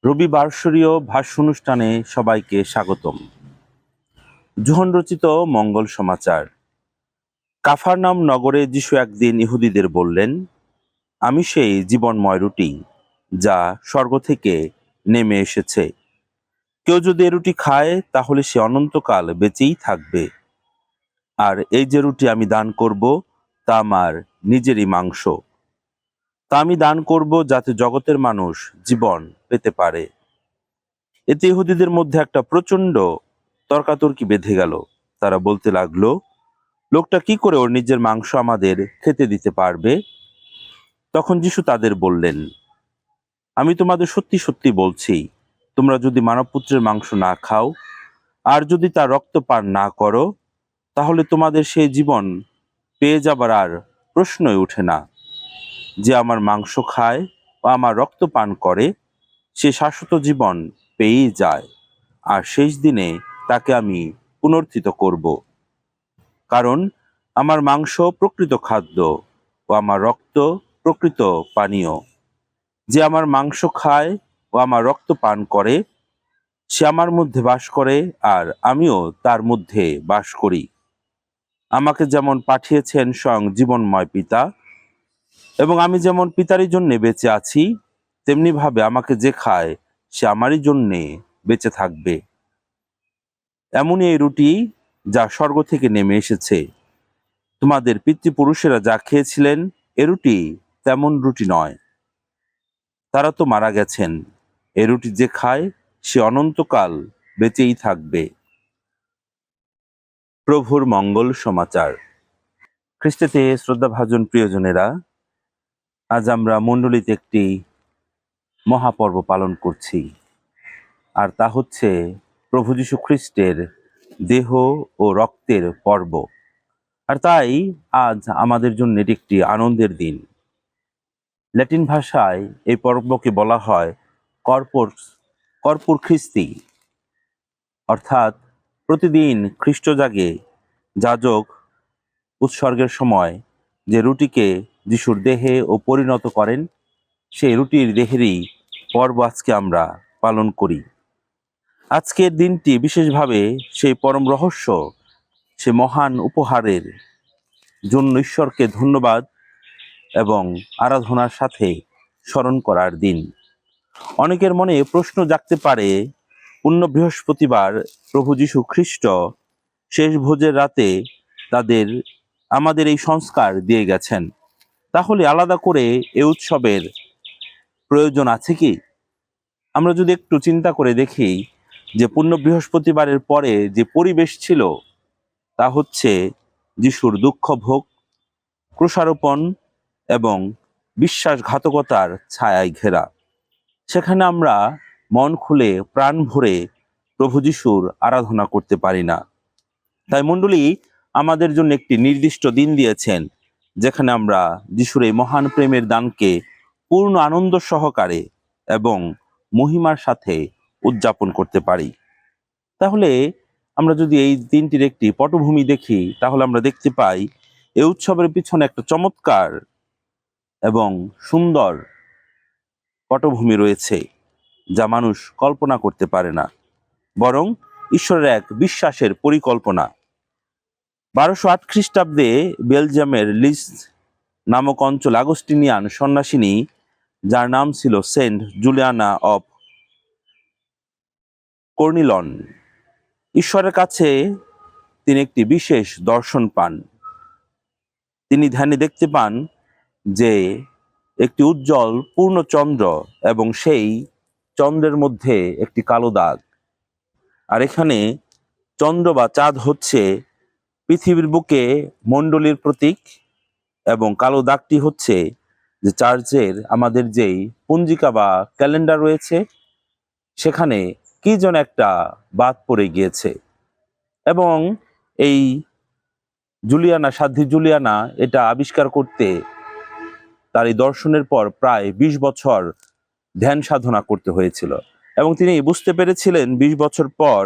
রবিবার্ষরীয় ভাষ্য অনুষ্ঠানে সবাইকে স্বাগতম। যোহন রচিত মঙ্গল সমাচার। কাফারনাম নগরে যিশু একদিন ইহুদিদের বললেন, আমি সেই জীবনময় রুটি, যা স্বর্গ থেকে নেমে এসেছে। কেউ যদি এ রুটি খায় তাহলে সে অনন্তকাল বেঁচেই থাকবে। আর এই যে রুটি আমি দান করব তা আমার নিজেরই মাংস। তা আমি দান করব যাতে জগতের মানুষ জীবন পেতে পারে। এতে ইহুদিদের মধ্যে একটা প্রচন্ড তর্কাতর্কি বেঁধে গেল। তারা বলতে লাগলো, লোকটা কি করে ওর নিজের মাংস আমাদের খেতে দিতে পারবে? তখন যিশু তাদের বললেন, আমি তোমাদের সত্যি সত্যি বলছি, তোমরা যদি মানবপুত্রের মাংস না খাও আর যদি তার রক্ত পান না করো, তাহলে তোমাদের সেই জীবন পেয়ে যাবার আর প্রশ্নই ওঠে না। যে আমার মাংস খায় ও আমার রক্ত পান করে সে শাশ্বত জীবন পেয়েই যায়, আর শেষ দিনে তাকে আমি পুনরুত্থিত করব। কারণ আমার মাংস প্রকৃত খাদ্য ও আমার রক্ত প্রকৃত পানীয়। যে আমার মাংস খায় ও আমার রক্ত পান করে সে আমার মধ্যে বাস করে আর আমিও তার মধ্যে বাস করি। আমাকে যেমন পাঠিয়েছেন স্বয়ং জীবনময় পিতা, এবং আমি যেমন পিতারই জন্যে বেঁচে আছি, তেমনি ভাবে আমাকে যে খায় সে আমারই জন্যে বেঁচে থাকবে। এমনই এই রুটি যা স্বর্গ থেকে নেমে এসেছে। তোমাদের পিতৃপুরুষেরা যা খেয়েছিলেন এ রুটি তেমন রুটি নয়, তারা তো মারা গেছেন। এ রুটি যে খায় সে অনন্তকাল বেঁচেই থাকবে। প্রভুর মঙ্গল সমাচার। খ্রিস্টেতে শ্রদ্ধাভাজন প্রিয়জনেরা, আজ আমরা মণ্ডলীতে একটি মহাপর্ব পালন করছি, আর তা হচ্ছে প্রভু যীশু খ্রিস্টের দেহ ও রক্তের পর্ব। আর তাই আজ আমাদের জন্য এটি একটি আনন্দের দিন। ল্যাটিন ভাষায় এই পর্বকে বলা হয় কর্পুর খ্রিস্তি, অর্থাৎ প্রতিদিন খ্রিস্টজাগে যাজক উৎসর্গের সময় যে রুটিকে যিশুর দেহে ও পরিণত করেন, সেই রুটির দেহেরই পর্ব আজকে আমরা পালন করি। আজকের দিনটি বিশেষভাবে সেই পরম রহস্য, সে মহান উপহারের জন্য ঈশ্বরকে ধন্যবাদ এবং আরাধনার সাথে স্মরণ করার দিন। অনেকের মনে প্রশ্ন জাগতে পারে, পুণ্য বৃহস্পতিবার প্রভু যীশু খ্রিস্ট শেষ ভোজের রাতে আমাদের এই সংস্কার দিয়ে গেছেন, তাহলে আলাদা করে এ উৎসবের প্রয়োজন আছে কি? আমরা যদি একটু চিন্তা করে দেখি যে পুণ্য বৃহস্পতিবারের পরে যে পরিবেশ ছিল তা হচ্ছে যিশুর দুঃখ ভোগ, ক্রুশারোপণ এবং বিশ্বাসঘাতকতার ছায়ায় ঘেরা। সেখানে আমরা মন খুলে প্রাণ ভরে প্রভু যিশুর আরাধনা করতে পারি না। তাই মণ্ডলী আমাদের জন্য একটি নির্দিষ্ট দিন দিয়েছেন, যেখানে আমরা যিশুর এই মহান প্রেমের দানকে পূর্ণ আনন্দ সহকারে এবং মহিমার সাথে উদযাপন করতে পারি। তাহলে আমরা যদি এই দিনটির একটি পটভূমি দেখি, তাহলে আমরা দেখতে পাই এই উৎসবের পিছনে একটা চমৎকার এবং সুন্দর পটভূমি রয়েছে, যা মানুষ কল্পনা করতে পারে না, বরং ঈশ্বরের এক বিশ্বাসের পরিকল্পনা। 1208 খ্রিস্টাব্দে বেলজিয়ামের লিস নামক অঞ্চল আগস্টিনিয়ান সন্ন্যাসিনী, যার নাম ছিল সেন্ট জুলিয়ানা অফ কর্নিলন, ঈশ্বরের কাছে তিনি একটি বিশেষ দর্শন পান। তিনি ধ্যানে দেখতে পান যে একটি উজ্জ্বল পূর্ণ চন্দ্র এবং সেই চন্দ্রের মধ্যে একটি কালো দাগ। আর এখানে চন্দ্র বা চাঁদ হচ্ছে পৃথিবীর বুকে মণ্ডলীর প্রতীক, এবং কালো দাগটি হচ্ছে যে চার্চের আমাদের যেই পঞ্জিকা বা ক্যালেন্ডার রয়েছে সেখানে কি যেন একটা বাদ পড়ে গিয়েছে। এবং এই সাধ্বী জুলিয়ানা এটা আবিষ্কার করতে তার এই দর্শনের পর প্রায় 20 বছর ধ্যান সাধনা করতে হয়েছিল, এবং তিনি বুঝতে পেরেছিলেন 20 বছর পর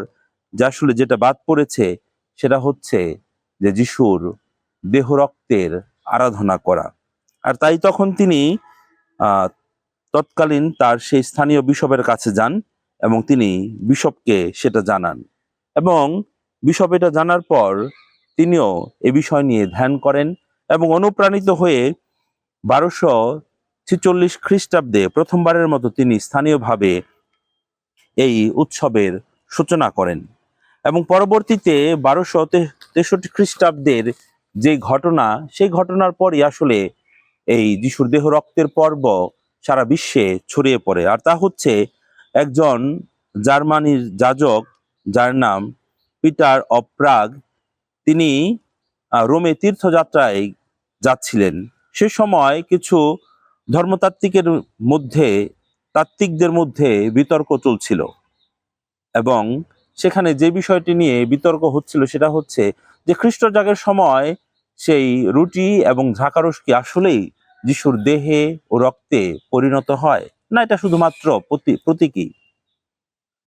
যে আসলে যেটা বাদ পড়েছে সেটা হচ্ছে যে যিশুর দেহ রক্তের আরাধনা করা। আর তাই তখন তিনি তৎকালীন তার সেই স্থানীয় বিশপের কাছে যান এবং তিনি বিশপকে সেটা জানান, এবং বিশপ এটা জানার পর তিনিও এ বিষয় নিয়ে ধ্যান করেন এবং অনুপ্রাণিত হয়ে 1246 খ্রিস্টাব্দে প্রথমবারের মতো তিনি স্থানীয়ভাবে এই উৎসবের সূচনা করেন। এবং পরবর্তীতে 1263 খ্রিস্টাব্দের যে ঘটনা, সেই ঘটনার পরই আসলে এই যিশুর দেহ রক্তের পর্ব সারা বিশ্বে ছড়িয়ে পড়ে। আর তা হচ্ছে একজন জার্মানির যাজক, যার নাম পিটার অফ প্রাগ। তিনি রোমে তীর্থযাত্রায় যাচ্ছিলেন। সে সময় কিছু তাত্ত্বিকদের মধ্যে বিতর্ক চলছিল, এবং সেখানে যে বিষয়টি নিয়ে বিতর্ক হচ্ছিল সেটা হচ্ছে যে খ্রিস্টজাগের সময় সেই রুটি এবং দ্রাক্ষারস কি আসলেই যিশুর দেহে ও রক্তে পরিণত হয়, না এটা শুধুমাত্র প্রতীকী।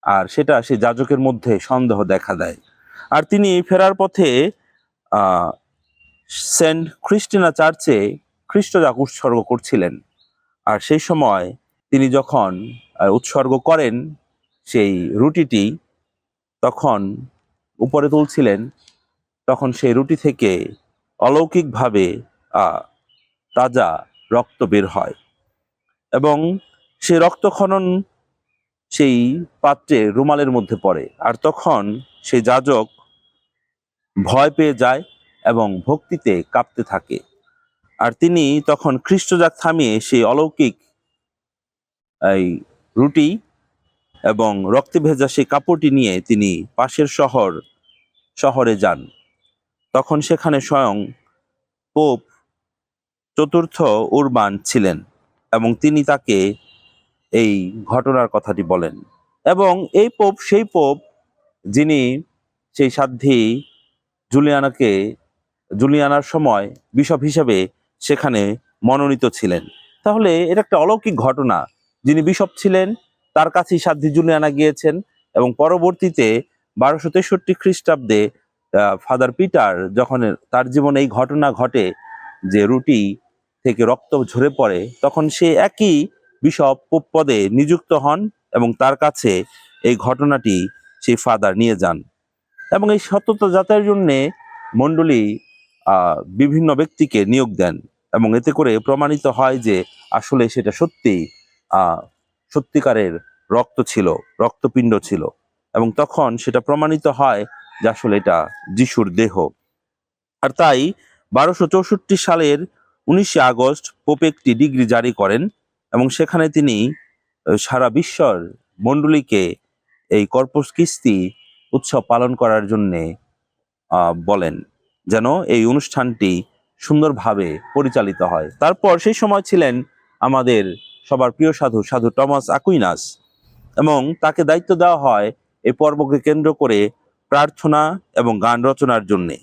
আর সেটা সেই যাজকের মধ্যে সন্দেহ দেখা দেয়। আর তিনি ফেরার পথে আহ সেন্ট ক্রিস্টিনা চার্চে খ্রিস্টজাগ উৎসর্গ করছিলেন। আর সেই সময় তিনি যখন উৎসর্গ করেন সেই রুটিটি, তখন উপরে তুলছিলেন, তখন সেই রুটি থেকে অলৌকিকভাবে তাজা রক্ত বের হয়, এবং সেই রক্তক্ষরণ সেই পাত্রে রুমালের মধ্যে পড়ে। আর তখন সেই যাজক ভয় পেয়ে যায় এবং ভক্তিতে কাঁপতে থাকে। আর তিনি তখন খ্রিস্টজাগ থামিয়ে সেই অলৌকিক এই রুটি এবং রক্তে ভেজা সেই কাপড়টি নিয়ে তিনি পাশের শহরে যান। তখন সেখানে স্বয়ং পোপ চতুর্থ উরবান ছিলেন, এবং তিনি তাকে এই ঘটনার কথাটি বলেন। এবং এই পোপ সেই পোপ যিনি সেই সাধ্বী জুলিয়ানার সময় বিশপ হিসেবে সেখানে মনোনীত ছিলেন। তাহলে এটা একটা অলৌকিক ঘটনা। যিনি বিশপ ছিলেন তার কাছেই সাধ্বী জুলিয়ানা গিয়েছেন, এবং পরবর্তীতে 1263 খ্রিস্টাব্দে ফাদার পিটার যখন তার জীবনে এই ঘটনা ঘটে যে রুটি থেকে রক্ত ঝরে পড়ে, তখন সে একই বিশপ পোপ পদে নিযুক্ত হন এবং তার কাছে এই ঘটনাটি সেই ফাদার নিয়ে যান। এবং এই সত্যতা যাচাইয়ের জন্যে মণ্ডলী বিভিন্ন ব্যক্তিকে নিয়োগ দেন, এবং এতে করে প্রমাণিত হয় যে আসলে সেটা সত্যিকারের রক্তপিণ্ড ছিল, এবং তখন সেটা প্রমাণিত হয় যে আসলে এটা যিশুর দেহ। আর তাই 1264 সালের 19 আগস্ট পোপ একটি ডিগ্রি জারি করেন, এবং সেখানে তিনি সারা বিশ্বর মণ্ডলীকে এই কর্পুস ক্রিস্তি উৎসব পালন করার জন্যে বলেন, যেন এই অনুষ্ঠানটি সুন্দরভাবে পরিচালিত হয়। তারপর সেই সময় ছিলেন আমাদের সবার প্রিয় সাধু টমাস আকুইনাস, এবং তাকে দায়িত্ব দেওয়া হয় এই পর্বকে কেন্দ্র করে প্রার্থনা এবং গান রচনার জন্যে।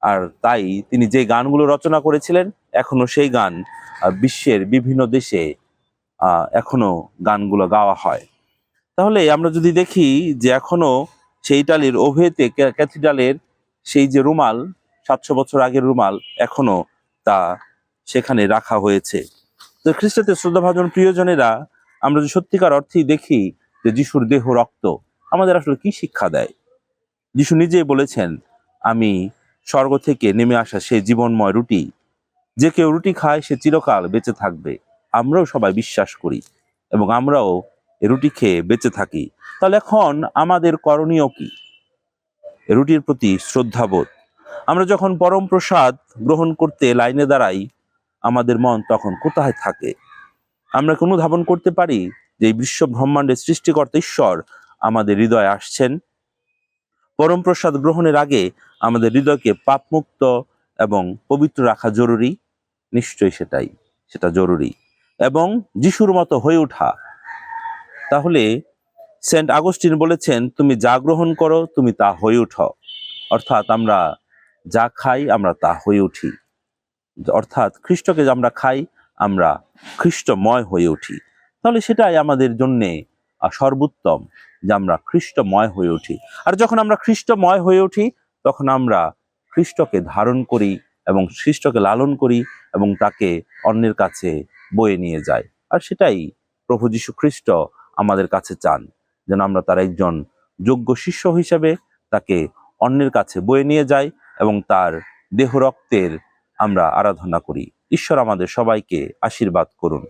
আর তাই তিনি যে গানগুলো রচনা করেছিলেন, এখনো সেই গান বিশ্বের বিভিন্ন দেশে এখনো গানগুলো গাওয়া হয়। তাহলে আমরা যদি দেখি যে এখনো সেই ইটালির ওভেতে ক্যাথিড্রালের সেই যে রুমাল, 700 বছর আগের রুমাল, এখনো তা সেখানে রাখা হয়েছে। তো খ্রিস্টতে শ্রদ্ধাভাজন প্রিয়জনেরা, আমরা যে সত্যিকার অর্থেই দেখি যে যিশুর দেহ রক্ত আমাদের আসলে কি শিক্ষা দেয়। যিশু নিজেই বলেছেন, আমি স্বর্গ থেকে নেমে আসা সেই জীবনময় রুটি, যে কেউ রুটি খায় সে চিরকাল বেঁচে থাকবে। আমরাও সবাই বিশ্বাস করি এবং আমরাও রুটি খেয়ে বেঁচে থাকি। তাহলে এখন আমাদের করণীয় কি? রুটির প্রতি শ্রদ্ধাবোধ। আমরা যখন পরম প্রসাদ গ্রহণ করতে লাইনে দাঁড়াই, আমাদের মন তখন কোথায় থাকে? আমরা কোনো ধাবন করতে পারি যে এই বিশ্ব ব্রহ্মাণ্ডের সৃষ্টিকর্তা ঈশ্বর আমাদের হৃদয়ে আসছেন? পরম প্রসাদ গ্রহণের আগে আমাদের হৃদয়কে পাপমুক্ত এবং পবিত্র রাখা জরুরি। নিশ্চয়ই সেটা জরুরি, এবং যিশুর মতো হয়ে ওঠা। তাহলে সেন্ট আগস্টিন বলেছেন, তুমি যা গ্রহণ করো তুমি তা হয়ে উঠো। অর্থাৎ আমরা যা খাই আমরা তা হয়ে উঠি, অর্থাৎ খ্রিস্টকে আমরা খাই, আমরা খ্রিস্টময় হয়ে উঠি। তাহলে সেটাই আমাদের জন্যে সর্বোত্তম, যে আমরা খ্রিস্টময় হয়ে উঠি। আর যখন আমরা খ্রিস্টময় হয়ে উঠি, তখন আমরা খ্রিস্টকে ধারণ করি এবং খ্রিস্টকে লালন করি এবং তাকে অন্যের কাছে বয়ে নিয়ে যাই। আর সেটাই প্রভু যীশু খ্রিস্ট আমাদের কাছে চান, যেন আমরা তার একজন যোগ্য শিষ্য হিসেবে তাকে অন্যের কাছে বয়ে নিয়ে যাই এবং তার দেহ রক্তের আমরা আরাধনা করি। ঈশ্বর আমাদের সবাইকে আশীর্বাদ করুন।